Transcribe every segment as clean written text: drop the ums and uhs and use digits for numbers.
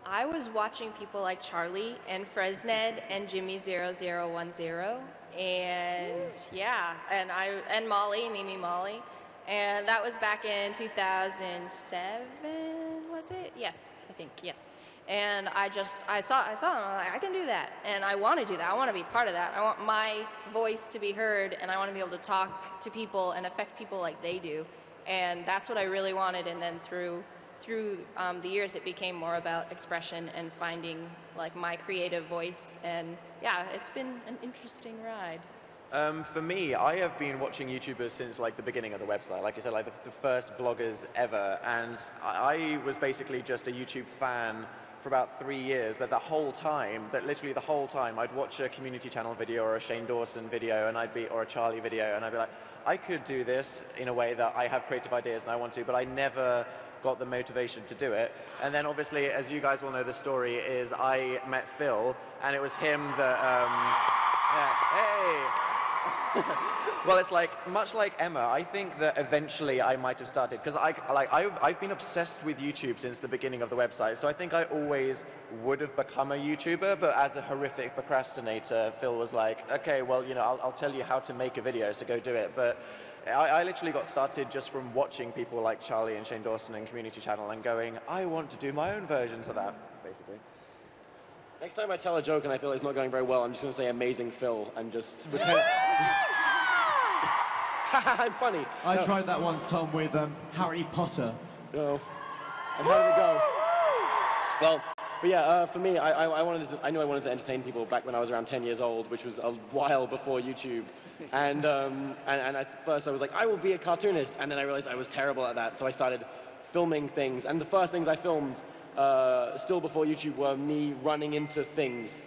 I was watching people like Charlie and Fresned and Jimmy0010 and yeah, and Molly, Mimi Molly. And that was back in 2007, was it? Yes, I think, yes. And I saw them, I'm like, I can do that. And I want to do that. I want to be part of that. I want my voice to be heard, and I want to be able to talk to people and affect people like they do. And that's what I really wanted. And then through the years, it became more about expression and finding like my creative voice. And yeah, it's been an interesting ride. For me, I have been watching YouTubers since like the beginning of the website. Like I said, like the first vloggers ever. And I was basically just a YouTube fan for about 3 years. But literally the whole time, I'd watch a community channel video or a Shane Dawson video, or a Charlie video, and I'd be like, I could do this in a way that I have creative ideas and I want to, but I never got the motivation to do it. And then obviously, as you guys will know, the story is I met Phil, and it was him that, well, it's like, much like Emma, I think that eventually I might have started, because I've been obsessed with YouTube since the beginning of the website, so I think I always would have become a YouTuber, but as a horrific procrastinator, Phil was like, okay, well, you know, I'll tell you how to make a video, so go do it. But I literally got started just from watching people like Charlie and Shane Dawson and Community Channel and going, I want to do my own versions of that, basically. Next time I tell a joke and I feel it's not going very well, I'm just going to say amazing Phil and just pretend. I'm funny. I tried that once, Tom, with Harry Potter. No. And how did it go? Well, but yeah, for me, I knew I wanted to entertain people back when I was around 10 years old, which was a while before YouTube. And at first I was like, I will be a cartoonist. And then I realized I was terrible at that, so I started filming things. And the first things I filmed, still before YouTube, were me running into things.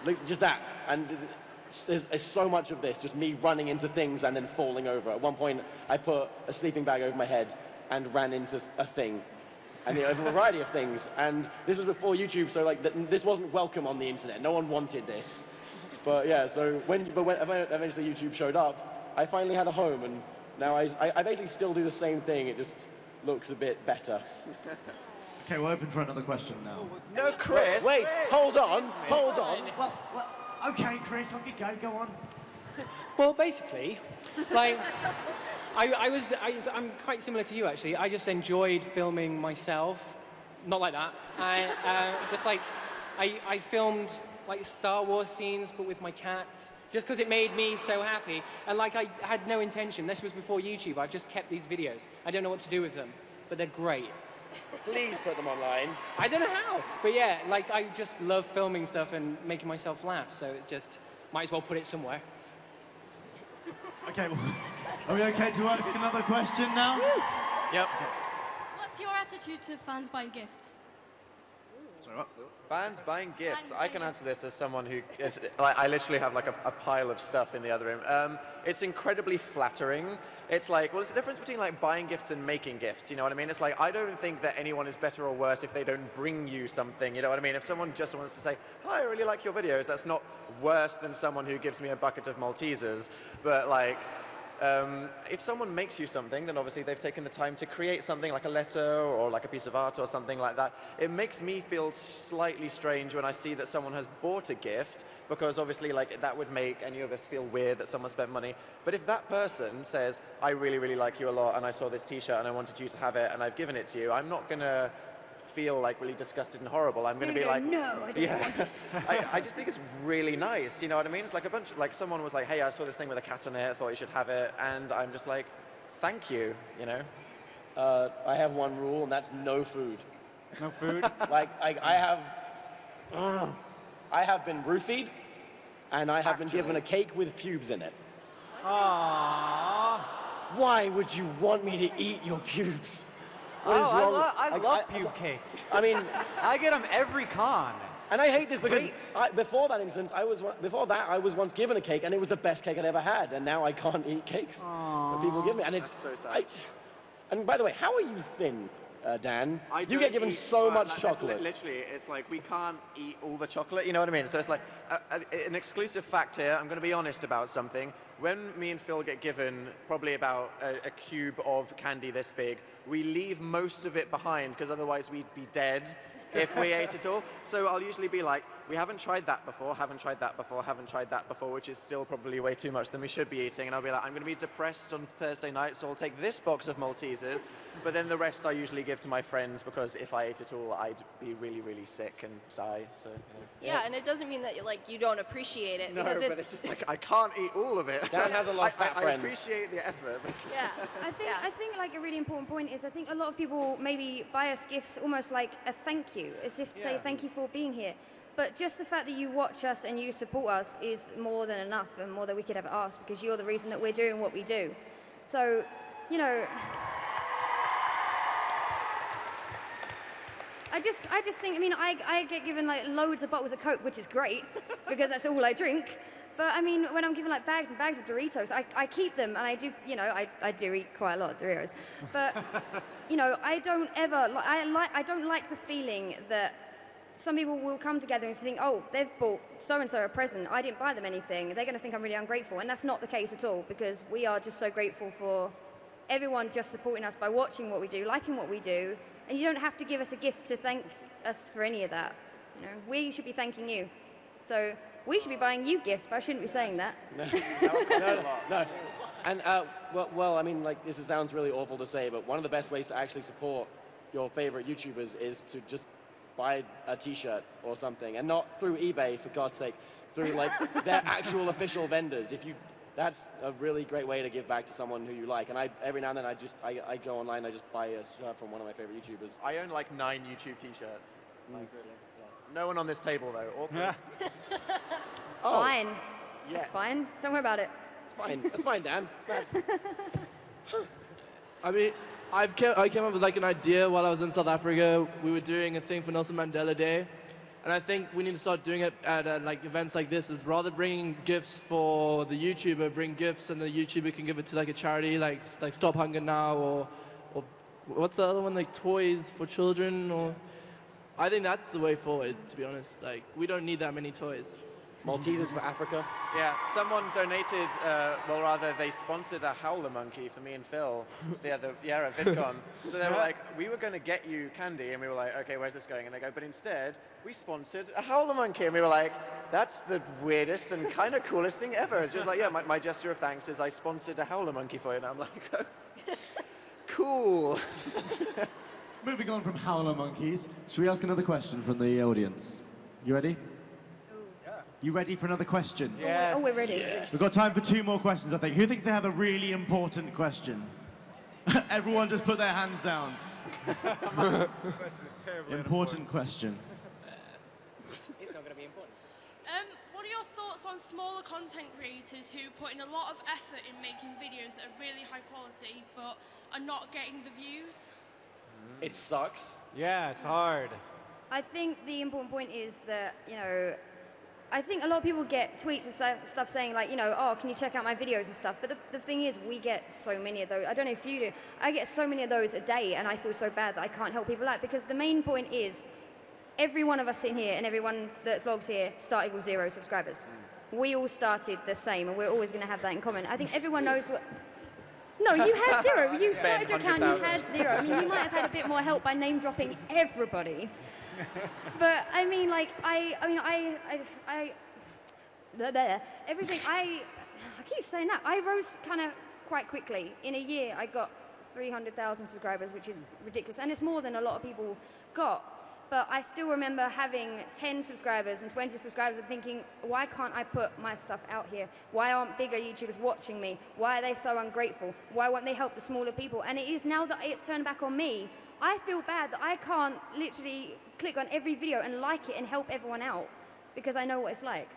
Like, just that. And there's so much of this, just me running into things and then falling over. At one point, I put a sleeping bag over my head and ran into a thing. And a variety of things. And this was before YouTube, so like this wasn't welcome on the internet. No one wanted this. But yeah, so when eventually YouTube showed up, I finally had a home, and now I basically still do the same thing. It just looks a bit better. Okay, we're open for another question now. No, Chris! Wait, hold on. Well, okay, Chris, off you go. Go on. Well, basically, like, I'm quite similar to you, actually. I just enjoyed filming myself. Not like that. I filmed, like, Star Wars scenes, but with my cats, just because it made me so happy. And, like, I had no intention. This was before YouTube. I've just kept these videos. I don't know what to do with them, but they're great. Please put them online. I don't know how. But, yeah, like, I just love filming stuff and making myself laugh, so it's just, might as well put it somewhere. Okay, well, are we okay to ask another question now? Yep. What's your attitude to fans buying gifts? Sorry, what? Fans buying gifts. Fans I buying can answer gifts. this as someone who is, like, I literally have like a pile of stuff in the other room. It's incredibly flattering. It's like, well, there's a difference between like buying gifts and making gifts, you know what I mean? It's like, I don't think that anyone is better or worse if they don't bring you something, you know what I mean? If someone just wants to say, hi, I really like your videos, that's not worse than someone who gives me a bucket of Maltesers. But like, if someone makes you something, then obviously they've taken the time to create something like a letter or like a piece of art or something like that. It makes me feel slightly strange when I see that someone has bought a gift, because obviously like that would make any of us feel weird that someone spent money. But if that person says, I really, really like you a lot and I saw this t-shirt and I wanted you to have it and I've given it to you, I'm not going to feel like really disgusted and horrible. I'm going to be like, no, I don't want it. I just think it's really nice, you know what I mean? It's like a bunch of, like, someone was like, hey, I saw this thing with a cat on it, I thought you should have it, and I'm just like, thank you, you know? I have one rule, and that's no food. No food? Like, I have been roofied, and I have been given a cake with pubes in it. Aww. Why would you want me to eat your pubes? What is wrong? I love pube cakes. I mean, I get them every con. and I hate this because before that instance, I was once given a cake, and it was the best cake I'd ever had, and now I can't eat cakes that people give me, and it's so sad. And by the way, how are you thin, Dan? I You get given so much chocolate. Literally, it's like we can't eat all the chocolate, you know what I mean? So it's like an exclusive fact here. I'm going to be honest about something. When me and Phil get given probably about a cube of candy this big, we leave most of it behind because otherwise we'd be dead. if we ate it all. So I'll usually be like, we haven't tried that before, haven't tried that before, haven't tried that before, which is still probably way too much than we should be eating. And I'll be like, I'm going to be depressed on Thursday night, so I'll take this box of Maltesers. But then the rest I usually give to my friends, because if I ate it all, I'd be really, really sick and die. So Yeah, and it doesn't mean that you don't appreciate it, no, because but it's just like, I can't eat all of it. Dan has a lot of fat friends. I appreciate the effort. But yeah. I think like a really important point is I think a lot of people maybe buy us gifts almost like a thank you, as if to say thank you for being here. But just the fact that you watch us and you support us is more than enough and more than we could ever ask, because you're the reason that we're doing what we do. So, you know, I just think, I mean, I get given like loads of bottles of Coke, which is great because that's all I drink. But I mean, when I'm given like bags and bags of Doritos, I keep them, and I do, you know, I do eat quite a lot of Doritos. But, you know, I don't ever, I don't like the feeling that some people will come together and think, oh, they've bought so-and-so a present, I didn't buy them anything, they're going to think I'm really ungrateful. And that's not the case at all, because we are just so grateful for everyone just supporting us by watching what we do, liking what we do. And you don't have to give us a gift to thank us for any of that. You know, we should be thanking you. So we should be buying you gifts, but I shouldn't be saying that. No. And, well, I mean, like, this sounds really awful to say, but one of the best ways to actually support your favorite YouTubers is to just buy a T-shirt or something, and not through eBay, for God's sake, through, like, their actual official vendors. That's a really great way to give back to someone who you like. And every now and then I go online, I just buy a shirt from one of my favorite YouTubers. I own like 9 YouTube T-shirts. Like, really. No one on this table, though. Awkward. Fine. Yes. It's fine. Don't worry about it. It's fine. That's fine, Dan. I mean, I came up with like an idea while I was in South Africa. We were doing a thing for Nelson Mandela Day. And I think we need to start doing it at like events like this, is rather bringing gifts for the YouTuber, bring gifts and the YouTuber can give it to like a charity, like Stop Hunger Now, or what's the other one, like Toys for Children, or I think that's the way forward, to be honest. Like, we don't need that many toys. Maltesers for Africa. Yeah, someone donated, well, rather, they sponsored a howler monkey for me and Phil at VidCon. So they were like, we were going to get you candy, and we were like, okay, where's this going? And they go, but instead, we sponsored a howler monkey. And we were like, that's the weirdest and kind of coolest thing ever. Just like, yeah, my gesture of thanks is I sponsored a howler monkey for you. And I'm like, oh, cool. Moving on from howler monkeys, should we ask another question from the audience? You ready? You ready for another question? Yes. Oh, we're ready. Yes. We've got time for 2 more questions, I think. Who thinks they have a really important question? Everyone just put their hands down. Important question. It's not going to be important. What are your thoughts on smaller content creators who put in a lot of effort in making videos that are really high quality but are not getting the views? It sucks. Yeah, it's hard. I think the important point is that, you know, I think a lot of people get tweets and stuff saying like, you know, oh, can you check out my videos and stuff? But the thing is, we get so many of those. I don't know if you do. I get so many of those a day, and I feel so bad that I can't help people out, because the main point is every one of us in here and everyone that vlogs here started with 0 subscribers. We all started the same, and we're always going to have that in common. I think everyone knows what... No, you had 0. You started your account, you had 0. I mean, you might have had a bit more help by name-dropping everybody. But I mean, like, everything. I keep saying that. I rose kind of quite quickly. In a year, I got 300,000 subscribers, which is ridiculous, and it's more than a lot of people got. But I still remember having 10 subscribers and 20 subscribers and thinking, why can't I put my stuff out here? Why aren't bigger YouTubers watching me? Why are they so ungrateful? Why won't they help the smaller people? And it is now that it's turned back on me, I feel bad that I can't literally click on every video and like it and help everyone out, because I know what it's like.